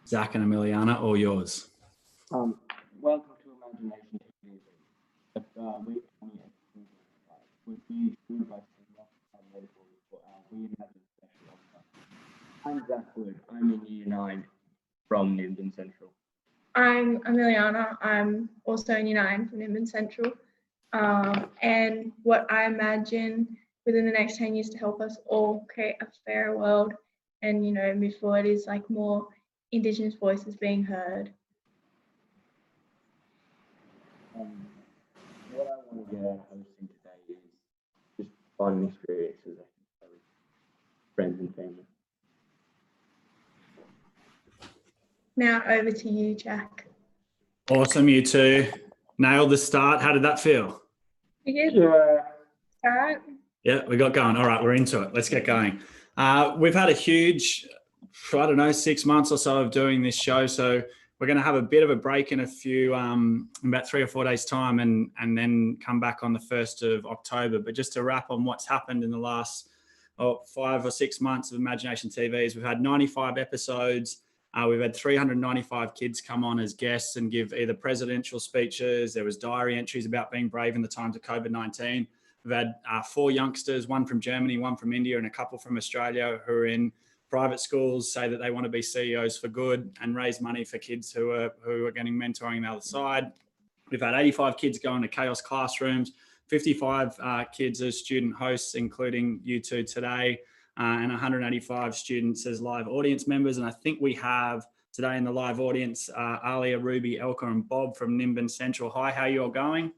Zach and Emiliana, all yours. Welcome to IMAGI-NATION TV. Week 28, with the food by medical for our Reimagine special offer. I'm Zach Wood. I'm in Year 9 from Nimbin Central. I'm Emiliana. I'm also in Year 9 from Nimbin Central. And what I imagine within the next 10 years to help us all create a fairer world and, move forward is like more Indigenous voices being heard. What I want to get out of hosting today is just fun experiences with friends and family. Now over to you, Jack. Awesome, you two. Nailed the start. How did that feel? You good? Yeah. All right. Yeah, we got going. All right, we're into it. Let's get going. We've had a huge, 6 months or so of doing this show. So we're going to have a bit of a break in about 3 or 4 days time and then come back on the 1st of October. But just to wrap on what's happened in the last 5 or 6 months of IMAGI-NATION TVs, we've had 95 episodes. We've had 395 kids come on as guests and give either presidential speeches. There was diary entries about being brave in the times of COVID-19. We've had 4 youngsters, one from Germany, one from India, and a couple from Australia who are in private schools, say that they want to be CEOs for good and raise money for kids who are getting mentoring on the other side. We've had 85 kids go into Chaos Classrooms, 55 kids as student hosts, including you two today, and 185 students as live audience members. And I think we have today in the live audience, Alia, Ruby, Elka, and Bob from Nimbin Central. Hi, how are you all going?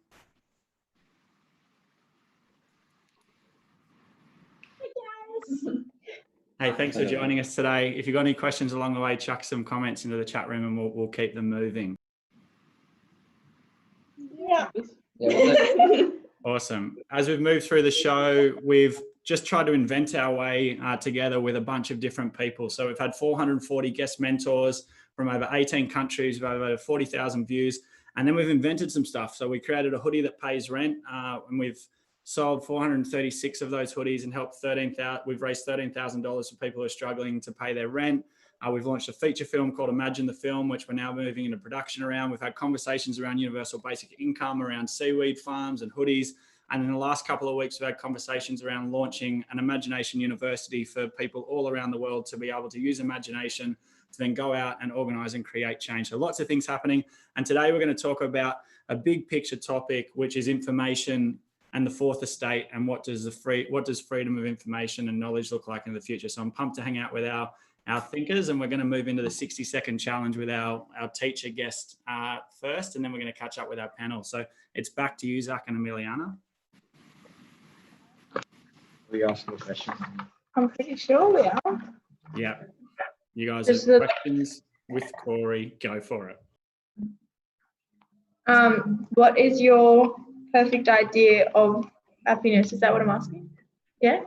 Hey, thanks for joining us today. If you've got any questions along the way, chuck some comments into the chat room and we'll keep them moving. Yeah. Awesome. As we've moved through the show, we've just tried to invent our way together with a bunch of different people. So we've had 440 guest mentors from over 18 countries, with over 40,000 views. And then we've invented some stuff. So we created a hoodie that pays rent, and we've sold 436 of those hoodies and helped we've raised $13,000 for people who are struggling to pay their rent. We've launched a feature film called Imagine the Film, which we're now moving into production around. We've had conversations around universal basic income, around seaweed farms and hoodies. And in the last couple of weeks, we've had conversations around launching an imagination university for people all around the world to be able to use imagination to then go out and organise and create change. So lots of things happening. And today we're going to talk about a big picture topic, which is information and the fourth estate, and what does freedom of information and knowledge look like in the future. So I'm pumped to hang out with our thinkers, and we're going to move into the 60-second challenge with our teacher guest first, and then we're going to catch up with our panel. So it's back to you, Zach and Emiliana. Are we asking the question? I'm pretty sure we are. Yeah. You guys Just have questions with Corey. Go for it. What is your perfect idea of happiness? Is that what I'm asking? Yeah?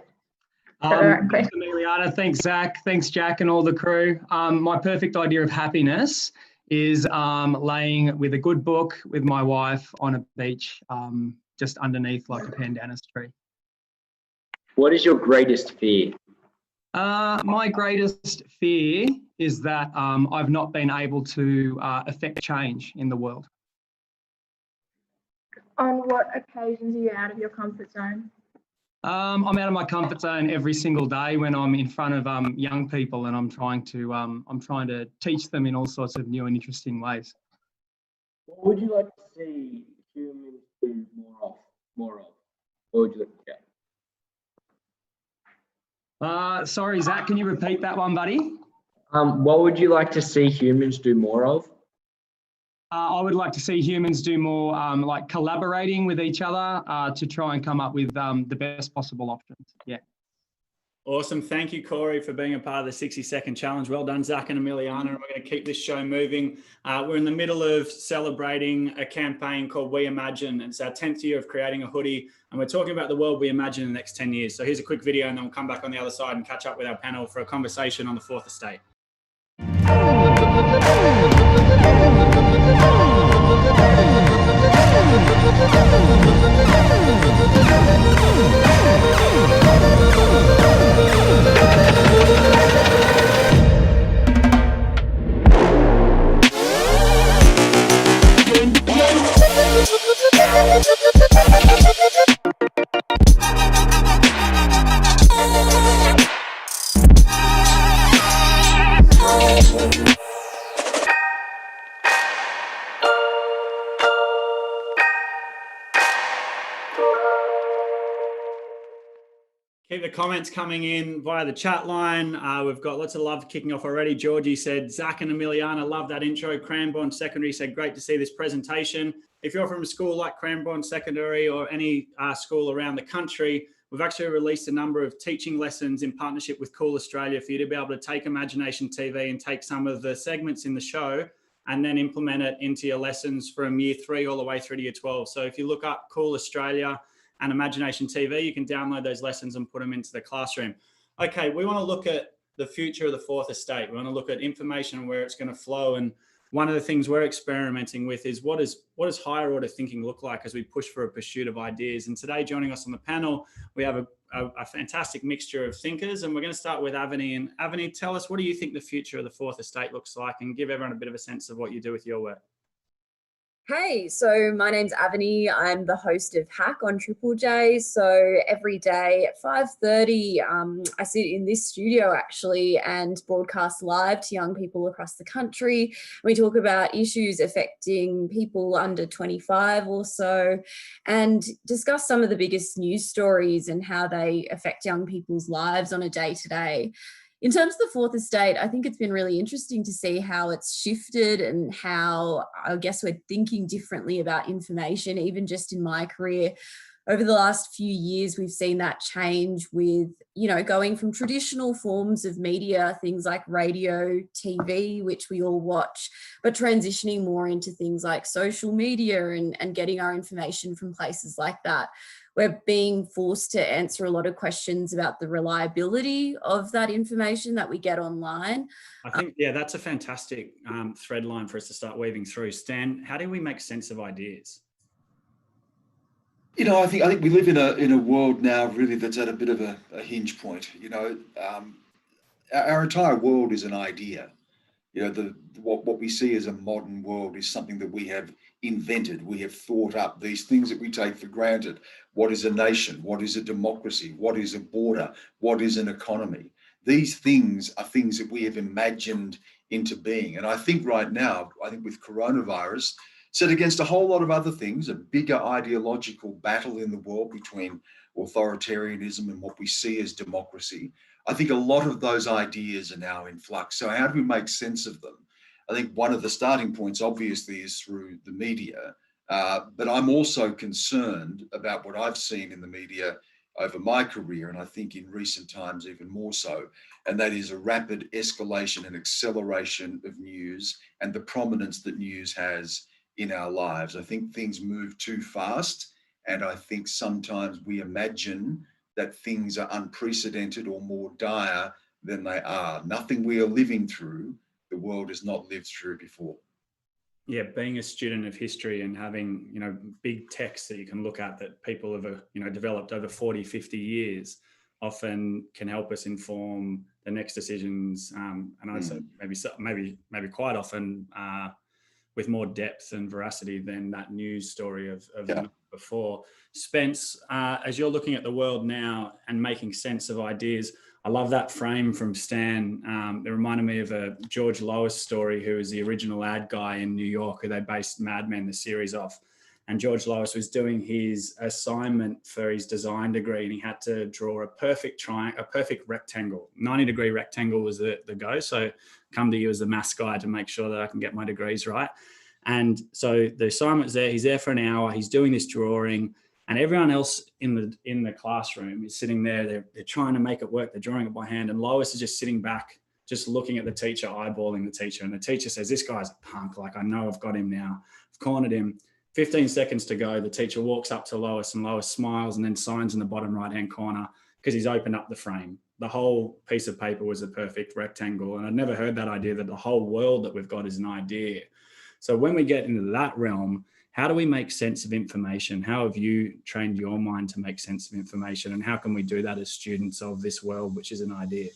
Thanks, Emiliana. Thanks, Zach. Thanks, Jack, and all the crew. My perfect idea of happiness is laying with a good book with my wife on a beach, just underneath like a pandanus tree. What is your greatest fear? My greatest fear is that I've not been able to affect change in the world. On what occasions are you out of your comfort zone? I'm out of my comfort zone every single day when I'm in front of young people, and I'm trying to teach them in all sorts of new and interesting ways. What would you like to see humans do more of? What would you like to get? Sorry, Zach, can you repeat that one, buddy? What would you like to see humans do more of? I would like to see humans do more like collaborating with each other to try and come up with the best possible options. Yeah. Awesome. Thank you, Corey, for being a part of the 60-second challenge. Well done, Zach and Emiliana. We're going to keep this show moving. We're in the middle of celebrating a campaign called We Imagine. It's our 10th year of creating a hoodie, and we're talking about the world we imagine in the next 10 years. So here's a quick video, and then we'll come back on the other side and catch up with our panel for a conversation on the fourth estate. Keep the comments coming in via the chat line. We've got lots of love kicking off already. Georgie said, Zach and Emiliana, love that intro. Cranbourne Secondary said, great to see this presentation. If you're from a school like Cranbourne Secondary or any school around the country, we've actually released a number of teaching lessons in partnership with Cool Australia for you to be able to take Imagination TV and take some of the segments in the show and then implement it into your lessons from year 3 all the way through to year 12. So if you look up Cool Australia and Imagination TV, you can download those lessons and put them into the classroom. Okay, we want to look at the future of the fourth estate. We want to look at information and where it's going to flow. And one of the things we're experimenting with is what does higher order thinking look like as we push for a pursuit of ideas. And today, joining us on the panel, we have a fantastic mixture of thinkers. And we're going to start with Avani. And Avani, tell us, what do you think the future of the fourth estate looks like, and give everyone a bit of a sense of what you do with your work. Hey, so my name's Avani. I'm the host of Hack on Triple J. So every day at 5:30, I sit in this studio actually and broadcast live to young people across the country. We talk about issues affecting people under 25 or so, and discuss some of the biggest news stories and how they affect young people's lives on a day-to-day. In terms of the fourth estate, I think it's been really interesting to see how it's shifted and how I guess we're thinking differently about information, even just in my career. Over the last few years, we've seen that change with, going from traditional forms of media, things like radio, TV, which we all watch, but transitioning more into things like social media and getting our information from places like that. We're being forced to answer a lot of questions about the reliability of that information that we get online. I think, yeah, that's a fantastic thread line for us to start weaving through. Stan, how do we make sense of ideas? I think we live in a world now really that's at a bit of a hinge point. Our entire world is an idea. You know, what we see as a modern world is something that we have invented, we have thought up, these things that we take for granted. What is a nation? What is a democracy? What is a border? What is an economy? These things are things that we have imagined into being. And I think right now, with coronavirus, set against a whole lot of other things, a bigger ideological battle in the world between authoritarianism and what we see as democracy, I think a lot of those ideas are now in flux. So how do we make sense of them? I think one of the starting points, obviously, is through the media. But I'm also concerned about what I've seen in the media over my career, and I think in recent times even more so, and that is a rapid escalation and acceleration of news and the prominence that news has in our lives. I think things move too fast, and I think sometimes we imagine that things are unprecedented or more dire than they are. Nothing we are living through, the world has not lived through before. Yeah, being a student of history and having, big texts that you can look at that people have, developed over 40, 50 years often can help us inform the next decisions. And I'd say maybe quite often with more depth and veracity than that news story of the night before. Spence, as you're looking at the world now and making sense of ideas, I love that frame from Stan. It reminded me of a George Lois story, who was the original ad guy in New York, who they based Mad Men, the series, off. And George Lois was doing his assignment for his design degree, and he had to draw a perfect rectangle. 90-degree rectangle was the go. So come to you as the maths guy to make sure that I can get my degrees right. And so the assignment's there. He's there for an hour. He's doing this drawing. And everyone else in the classroom is sitting there. They're trying to make it work. They're drawing it by hand. And Lois is just sitting back, just looking at the teacher, eyeballing the teacher. And the teacher says, "This guy's a punk. Like, I know I've got him now. I've cornered him." 15 seconds to go. The teacher walks up to Lois, and Lois smiles and then signs in the bottom right-hand corner because he's opened up the frame. The whole piece of paper was a perfect rectangle. And I'd never heard that idea, that the whole world that we've got is an idea. So when we get into that realm, how do we make sense of information? How have you trained your mind to make sense of information? And how can we do that as students of this world, which is an idea?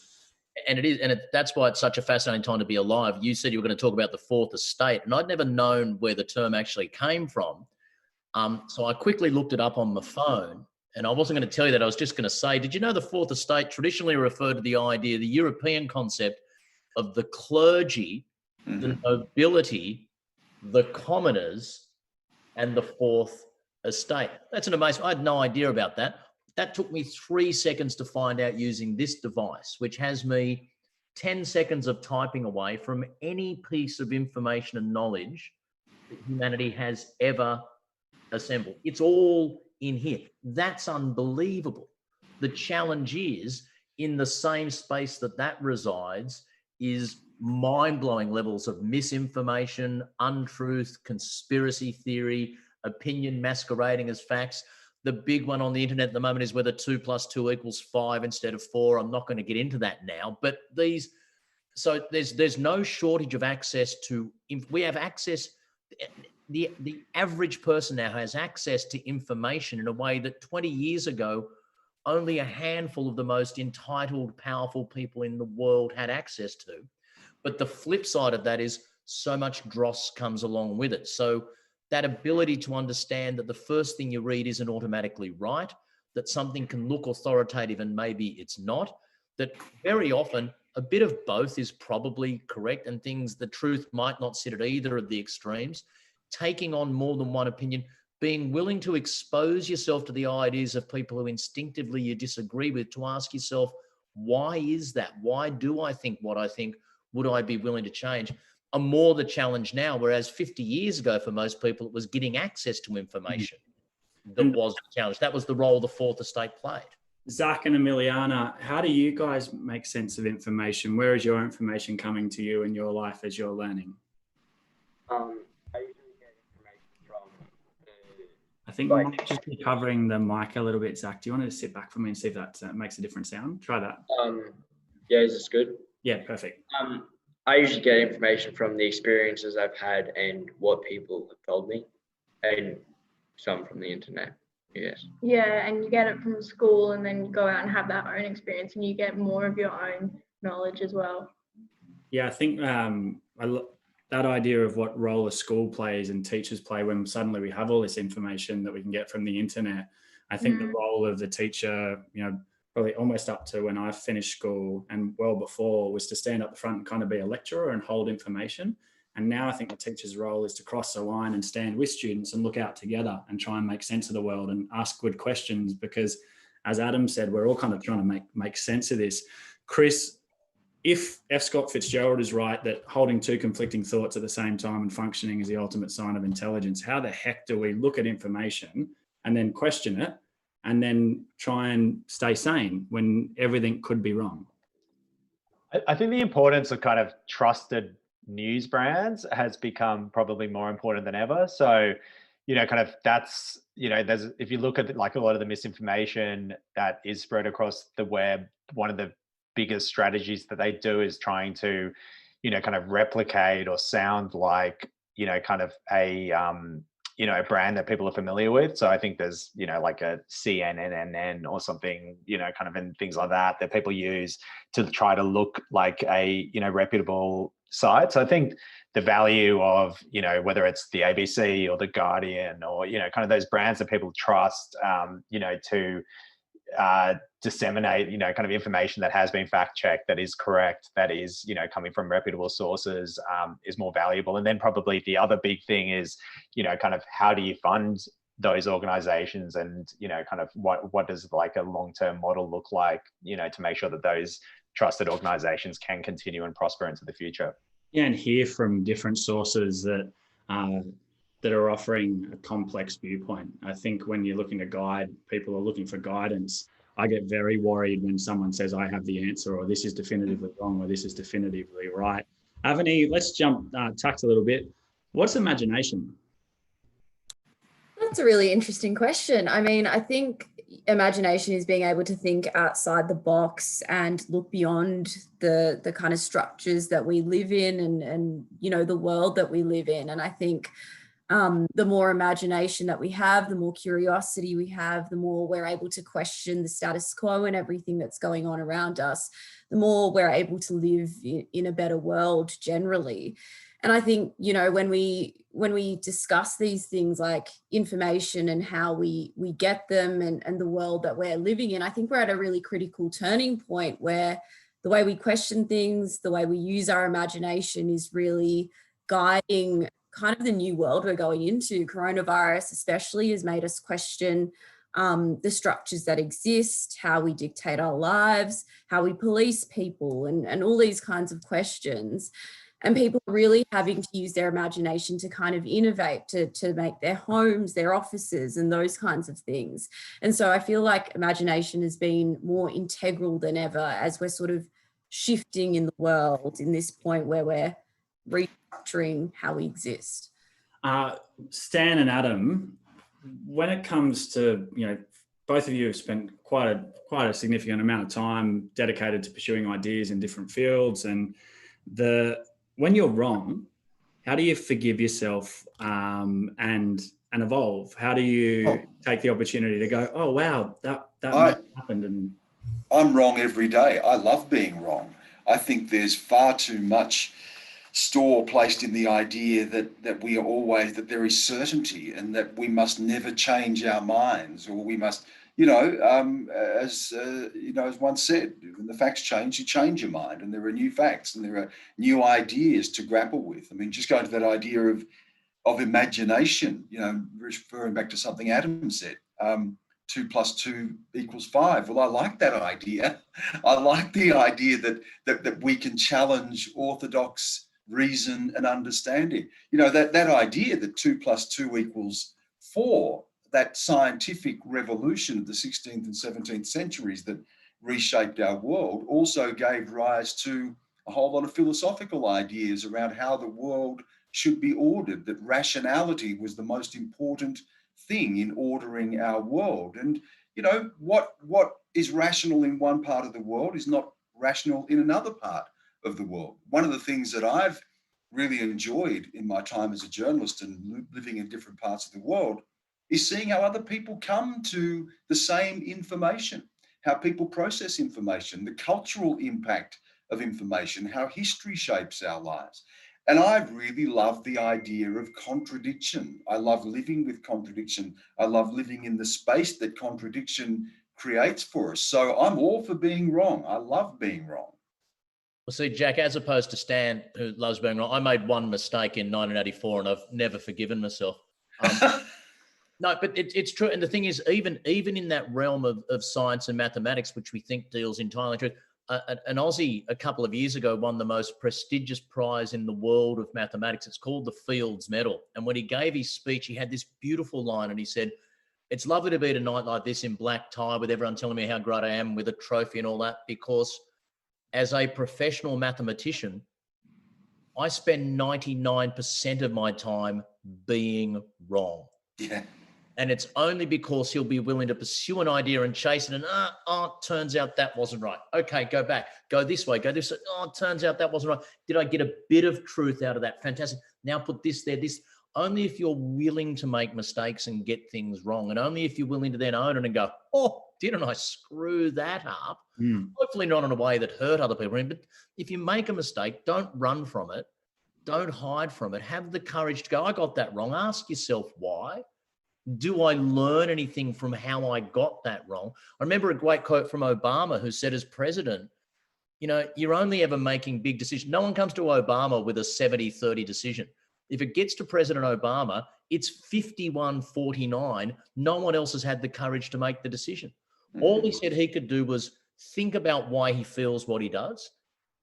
And that's why it's such a fascinating time to be alive. You said you were going to talk about the fourth estate, and I'd never known where the term actually came from. So I quickly looked it up on my phone, and I wasn't going to tell you that. I was just going to say, did you know the fourth estate traditionally referred to the idea, the European concept of the clergy, the nobility, the commoners, and the fourth estate? That's an amazing, I had no idea about that. That took me 3 seconds to find out using this device, which has me 10 seconds of typing away from any piece of information and knowledge that humanity has ever assembled. It's all in here. That's unbelievable. The challenge is, in the same space that resides, is mind-blowing levels of misinformation, untruth, conspiracy theory, opinion masquerading as facts. The big one on the internet at the moment is whether 2 + 2 = 5 instead of 4. I'm not going to get into that now, but so there's no shortage of access to, we have access, the average person now has access to information in a way that 20 years ago, only a handful of the most entitled, powerful people in the world had access to. But the flip side of that is so much dross comes along with it. So that ability to understand that the first thing you read isn't automatically right, that something can look authoritative and maybe it's not, that very often a bit of both is probably correct, and the truth might not sit at either of the extremes. Taking on more than one opinion, being willing to expose yourself to the ideas of people who instinctively you disagree with, to ask yourself, why is that? Why do I think what I think? Would I be willing to change? Are more the challenge now, whereas 50 years ago for most people, it was getting access to information that was the challenge. That was the role the fourth estate played. Zach and Emiliana, how do you guys make sense of information? Where is your information coming to you in your life as you're learning? I usually get information from I think we might just be covering the mic a little bit, Zach. Do you want to sit back from me and see if that makes a different sound? Try that. Yeah, is this good? Yeah, perfect. I usually get information from the experiences I've had and what people have told me, and some from the internet. Yes. Yeah, and you get it from school, and then you go out and have that own experience, and you get more of your own knowledge as well. Yeah, I think that idea of what role a school plays and teachers play when suddenly we have all this information that we can get from the internet. I think the role of the teacher, probably almost up to when I finished school and well before, was to stand up the front and kind of be a lecturer and hold information. And now I think the teacher's role is to cross the line and stand with students and look out together and try and make sense of the world and ask good questions, because as Adam said, we're all kind of trying to make sense of this. Chris, if F. Scott Fitzgerald is right that holding two conflicting thoughts at the same time and functioning is the ultimate sign of intelligence, how the heck do we look at information and then question it and then try and stay sane when everything could be wrong? I think the importance of kind of trusted news brands has become probably more important than ever. So, kind of that's, there's, if you look at like a lot of the misinformation that is spread across the web, one of the biggest strategies that they do is trying to, kind of replicate or sound like, kind of a brand that people are familiar with. So I think there's, like a CNN or something, kind of, and things like that people use to try to look like a, reputable site. So I think the value of, whether it's the ABC or the Guardian or, kind of those brands that people trust, to disseminate, kind of information that has been fact checked, that is correct, that is, coming from reputable sources, is more valuable. And then probably the other big thing is, kind of how do you fund those organizations, and, kind of what does like a long-term model look like, to make sure that those trusted organizations can continue and prosper into the future. Yeah, and hear from different sources that are offering a complex viewpoint. I think when you're looking to guide, people are looking for guidance. I get very worried when someone says I have the answer, or this is definitively wrong, or this is definitively right. Avani, let's jump tucked a little bit. What's imagination? That's a really interesting question. I mean, I think imagination is being able to think outside the box and look beyond the kind of structures that we live in and the world that we live in. And I think the more imagination that we have, the more curiosity we have, the more we're able to question the status quo and everything that's going on around us, the more we're able to live in a better world generally. And I think, when we discuss these things like information and how we get them and the world that we're living in, I think we're at a really critical turning point where the way we question things, the way we use our imagination is really guiding kind of the new world we're going into. Coronavirus especially has made us question the structures that exist, how we dictate our lives, how we police people, and all these kinds of questions. And people really having to use their imagination to kind of innovate, to make their homes, their offices, and those kinds of things. And so I feel like imagination has been more integral than ever as we're sort of shifting in the world in this point where we're restructuring how we exist. Stan and Adam, when it comes to, both of you have spent quite a significant amount of time dedicated to pursuing ideas in different fields, and when you're wrong, how do you forgive yourself and evolve? How do you take the opportunity to go, oh wow, that happened? And I'm wrong every day. I love being wrong. I think there's far too much store placed in the idea that there is certainty and that we must never change our minds, or we must, as one said, when the facts change, you change your mind, and there are new facts and there are new ideas to grapple with. I mean, just going to that idea of imagination, referring back to something Adam said, 2 + 2 = 5. Well, I like that idea. I like the idea that we can challenge orthodox reason and understanding. That idea that 2 + 2 = 4, that scientific revolution of the 16th and 17th centuries that reshaped our world, also gave rise to a whole lot of philosophical ideas around how the world should be ordered, that rationality was the most important thing in ordering our world. And what is rational in one part of the world is not rational in another part of the world. One of the things that I've really enjoyed in my time as a journalist and living in different parts of the world is seeing how other people come to the same information, how people process information, the cultural impact of information, how history shapes our lives. And I really love the idea of contradiction. I love living with contradiction. I love living in the space that contradiction creates for us. So I'm all for being wrong. I love being wrong. Well, see, Jack, as opposed to Stan, who loves being wrong, I made one mistake in 1984 and I've never forgiven myself. No, but it's true. And the thing is, even in that realm of science and mathematics, which we think deals entirely truth, an Aussie a couple of years ago won the most prestigious prize in the world of mathematics. It's called the Fields Medal. And when he gave his speech, he had this beautiful line and he said, "It's lovely to be at a night like this in black tie with everyone telling me how great I am with a trophy and all that, because as a professional mathematician, I spend 99% of my time being wrong." Yeah. And it's only because he'll be willing to pursue an idea and chase it. And turns out that wasn't right. Okay, go back, go this way, go this way. Oh, it turns out that wasn't right. Did I get a bit of truth out of that? Fantastic. Now put this there, this. Only if you're willing to make mistakes and get things wrong. And only if you're willing to then own it and go, oh, didn't I screw that up? Hopefully not in a way that hurt other people. But if you make a mistake, don't run from it. Don't hide from it. Have the courage to go, I got that wrong. Ask yourself why. Do I learn anything from how I got that wrong? I remember a great quote from Obama, who said, as president, you know, you're only ever making big decisions. No one comes to Obama with a 70-30 decision. If it gets to President Obama, it's 51-49. No one else has had the courage to make the decision. All he said he could do was think about why he feels what he does,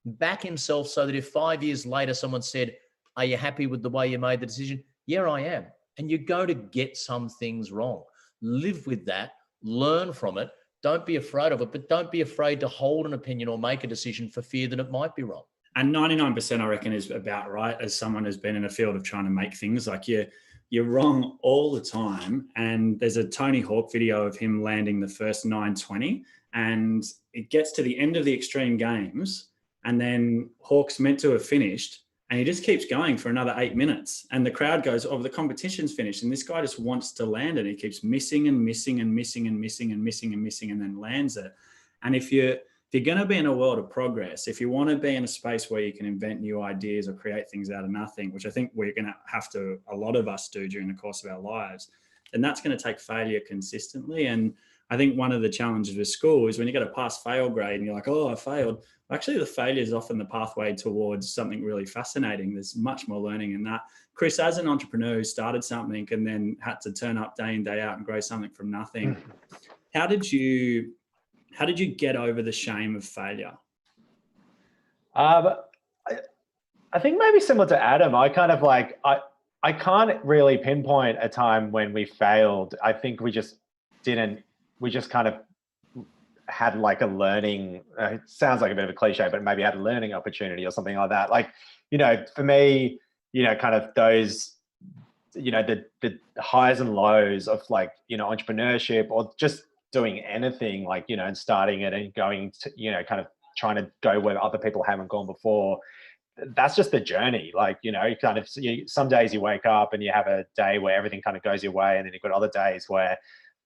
back himself so that if 5 years later someone said, are you happy with the way you made the decision? Yeah, I am. And you're going to get some things wrong. Live with that, learn from it. Don't be afraid of it, but don't be afraid to hold an opinion or make a decision for fear that it might be wrong. And 99%, I reckon, is about right. As someone who's been in a field of trying to make things, like you're wrong all the time. And there's a Tony Hawk video of him landing the first 920, and it gets to the end of the extreme games, and then Hawk's meant to have finished, and he just keeps going for another 8 minutes. And the crowd goes, oh, the competition's finished. And this guy just wants to land it. He keeps missing and missing and missing and missing and missing and missing, and then lands it. And if you're going to be in a world of progress, if you want to be in a space where you can invent new ideas or create things out of nothing, which I think we're going to have to, a lot of us do during the course of our lives, then that's going to take failure consistently. And I think one of the challenges with school is when you get a pass-fail grade and you're like, oh, I failed. Actually, the failure is often the pathway towards something really fascinating. There's much more learning in that. Chris, as an entrepreneur who started something and then had to turn up day in, day out and grow something from nothing, how did you get over the shame of failure? I think maybe similar to Adam, I kind of like, I can't really pinpoint a time when we failed. I think we just kind of had like a learning, it sounds like a bit of a cliche, but maybe had a learning opportunity or something like that. Like, you know, for me, you know, kind of those, you know, the highs and lows of like, you know, entrepreneurship or just doing anything, like, you know, and starting it and going to, you know, kind of trying to go where other people haven't gone before. That's just the journey. Like, you know, kind of, some days you wake up and you have a day where everything kind of goes your way, and then you've got other days where,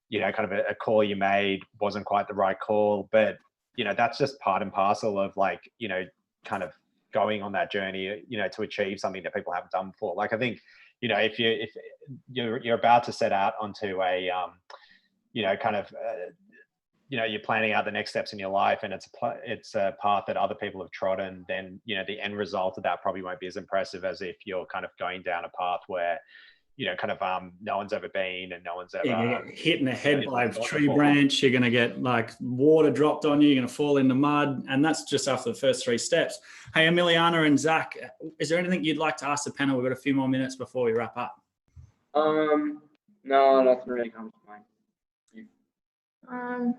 you know, kind of a call you made wasn't quite the right call. But, you know, that's just part and parcel of like, you know, kind of going on that journey, you know, to achieve something that people haven't done before. Like, I think, you know, if you're about to set out onto a, you know, kind of, you know, you're planning out the next steps in your life, and it's a path that other people have trodden, then, you know, the end result of that probably won't be as impressive as if you're kind of going down a path where, you know, kind of no one's ever been and no one's ever hit in the head by a tree branch. You're going to get like water dropped on you. You're going to fall in the mud, and that's just after the first 3 steps. Hey, Emiliana and Zach, is there anything you'd like to ask the panel? We've got a few more minutes before we wrap up. No, nothing really comes to mind.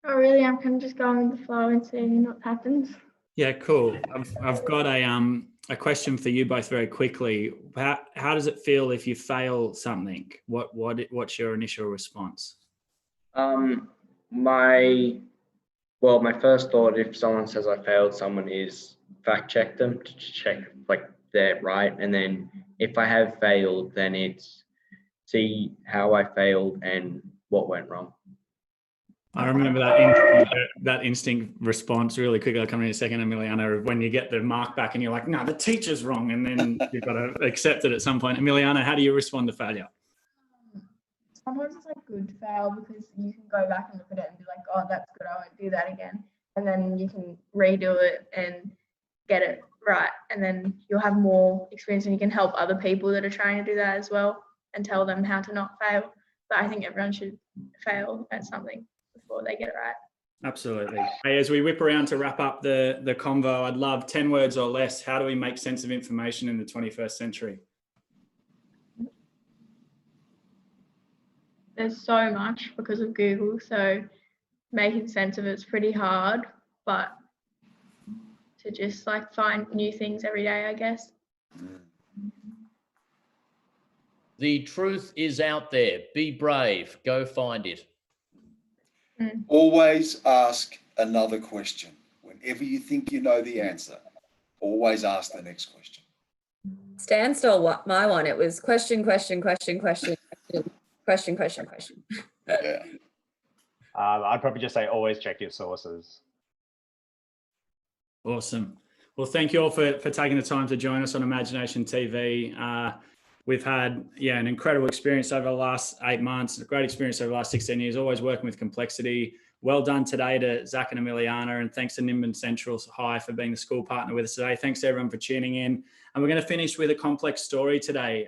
Not really. I'm kind of just going with the flow and seeing what happens. Yeah, cool. I've got a question for you both very quickly. How does it feel if you fail something? What's your initial response? My first thought, if someone says I failed someone, is fact check them to check like they're right. And then if I have failed, then it's see how I failed and what went wrong. I remember that instinct response really quickly. I'll come in a second, Emiliana, when you get the mark back and you're like, no, the teacher's wrong. And then you've got to accept it at some point. Emiliana, how do you respond to failure? Sometimes it's like good to fail because you can go back and look at it and be like, oh, that's good, I won't do that again. And then you can redo it and get it right. And then you'll have more experience and you can help other people that are trying to do that as well and tell them how to not fail. But I think everyone should fail at something before they get it right. Absolutely. Hey, as we whip around to wrap up the convo, I'd love 10 words or less. How do we make sense of information in the 21st century? There's so much because of Google, so making sense of it's pretty hard, but to just like find new things every day, I guess. The truth is out there. Be brave. Go find it. Always ask another question. Whenever you think you know the answer, always ask the next question. Stan stole my one. It was question, question, question, question, question, question, question. Yeah. I'd probably just say always check your sources. Awesome. Well, thank you all for taking the time to join us on IMAGI-NATION TV. We've had an incredible experience over the last 8 months, a great experience over the last 16 years, always working with complexity. Well done today to Zach and Emiliana, and thanks to Nimbin Central High for being the school partner with us today. Thanks to everyone for tuning in. And we're going to finish with a complex story today.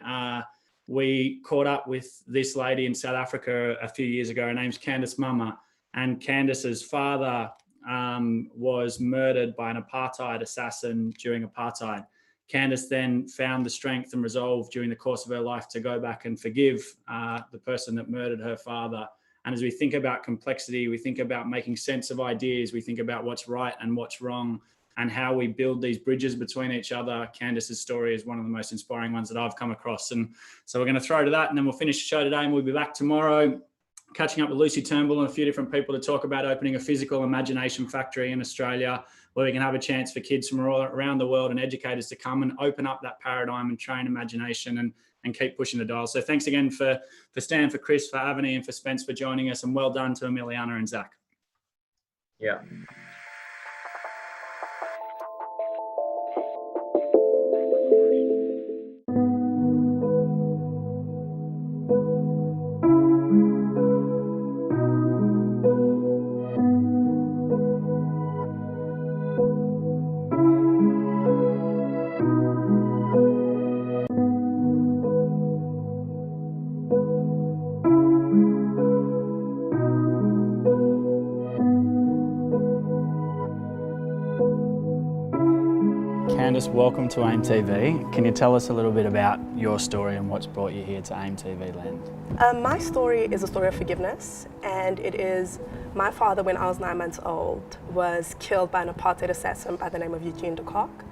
We caught up with this lady in South Africa a few years ago. Her name's Candice Mama, and Candice's father was murdered by an apartheid assassin during apartheid. Candice then found the strength and resolve during the course of her life to go back and forgive the person that murdered her father. And as we think about complexity, we think about making sense of ideas, we think about what's right and what's wrong and how we build these bridges between each other. Candice's story is one of the most inspiring ones that I've come across. And so we're going to throw to that and then we'll finish the show today and we'll be back tomorrow catching up with Lucy Turnbull and a few different people to talk about opening a physical imagination factory in Australia, where we can have a chance for kids from all around the world and educators to come and open up that paradigm and train imagination and keep pushing the dial. So thanks again for Stan, for Chris, for Avani and for Spence for joining us, and well done to Emiliana and Zach. Yeah. Candice, welcome to AIM TV. Can you tell us a little bit about your story and what's brought you here to AIM TV land? My story is a story of forgiveness, and it is my father, when I was 9 months old, was killed by an apartheid assassin by the name of Eugene de Kock.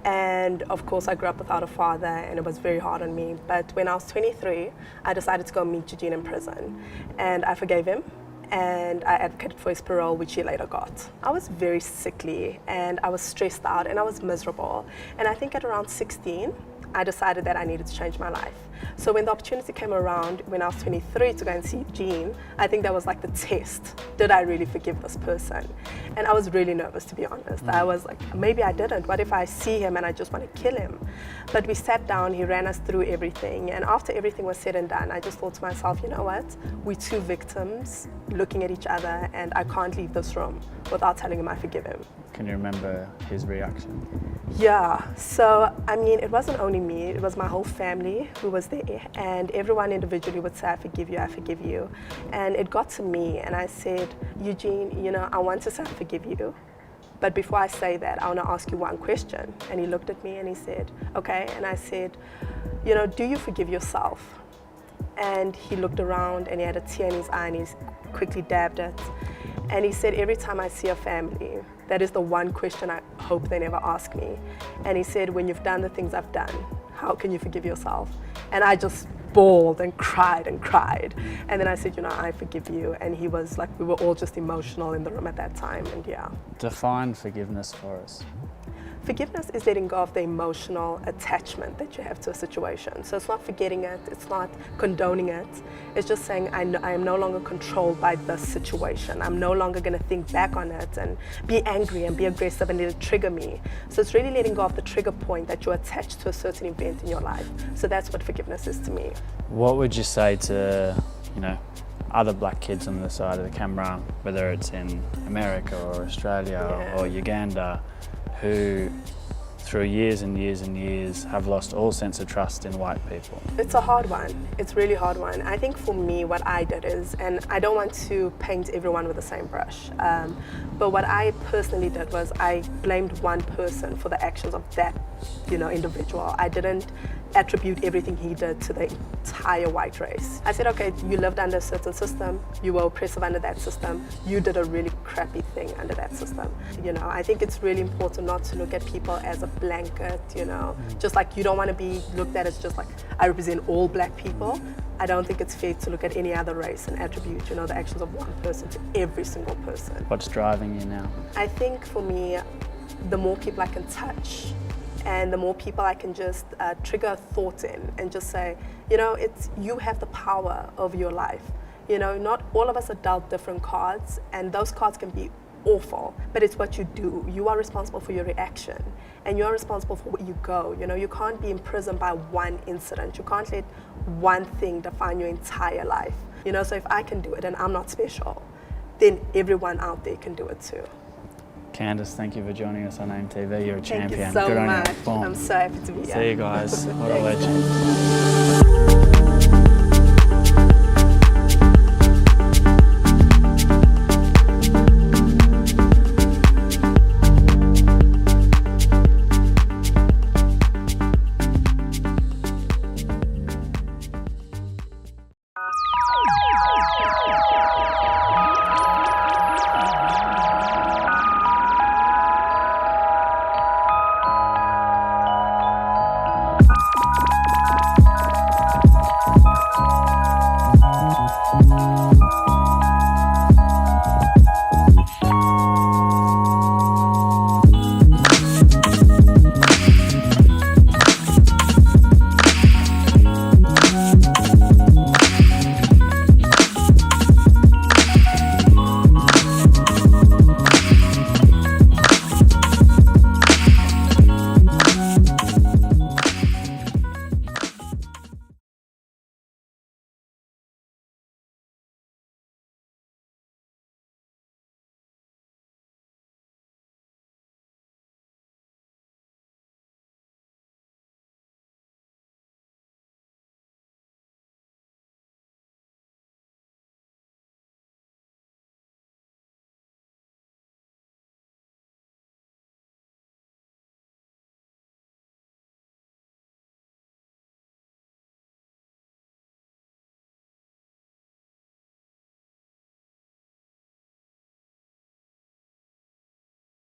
And of course, I grew up without a father, and it was very hard on me. But when I was 23, I decided to go meet Eugene in prison, and I forgave him. And I advocated for his parole, which he later got. I was very sickly and I was stressed out and I was miserable. And I think at around 16, I decided that I needed to change my life. So when the opportunity came around when I was 23 to go and see Gene, I think that was like the test. Did I really forgive this person? And I was really nervous, to be honest. I was like, maybe I didn't. What if I see him and I just want to kill him? But we sat down, he ran us through everything. And after everything was said and done, I just thought to myself, you know what? We're two victims looking at each other, and I can't leave this room without telling him I forgive him. Can you remember his reaction? Yeah, so I mean, it wasn't only me, it was my whole family who was there, and everyone individually would say, I forgive you, I forgive you. And it got to me, and I said, Eugene, you know, I want to say I forgive you, but before I say that, I want to ask you one question. And he looked at me and he said, okay. And I said, you know, do you forgive yourself? And he looked around and he had a tear in his eye and he quickly dabbed it. And he said, every time I see a family, that is the one question I hope they never ask me. And he said, when you've done the things I've done, how can you forgive yourself? And I just bawled and cried and cried. And then I said, you know, I forgive you. And he was like, we were all just emotional in the room at that time, and yeah. Define forgiveness for us. Forgiveness is letting go of the emotional attachment that you have to a situation. So it's not forgetting it, it's not condoning it. It's just saying, I am no longer controlled by this situation. I'm no longer going to think back on it and be angry and be aggressive and let it trigger me. So it's really letting go of the trigger point that you're attached to a certain event in your life. So that's what forgiveness is to me. What would you say to, other black kids on the side of the camera, whether it's in America or Australia or Uganda, who through years and years and years have lost all sense of trust in white people? It's a hard one. It's really hard one. I think for me, what I did is, and I don't want to paint everyone with the same brush, but what I personally did was I blamed one person for the actions of that, individual. I didn't attribute everything he did to the entire white race. I said, okay, you lived under a certain system, you were oppressive under that system, you did a really crappy thing under that system. I think it's really important not to look at people as a blanket, just like you don't want to be looked at as just like, I represent all black people. I don't think it's fair to look at any other race and attribute, the actions of one person to every single person. What's driving you now? I think for me, the more people I can touch, and the more people I can just trigger a thought in and just say, you have the power over your life. Not all of us are dealt different cards, and those cards can be awful, but it's what you do. You are responsible for your reaction, and you're responsible for where you go. You can't be imprisoned by one incident. You can't let one thing define your entire life. So if I can do it and I'm not special, then everyone out there can do it too. Candice, thank you for joining us on AIM TV. You're a champion. Thank you so Good much. on you. I'm so happy to be here. See you guys. What a legend.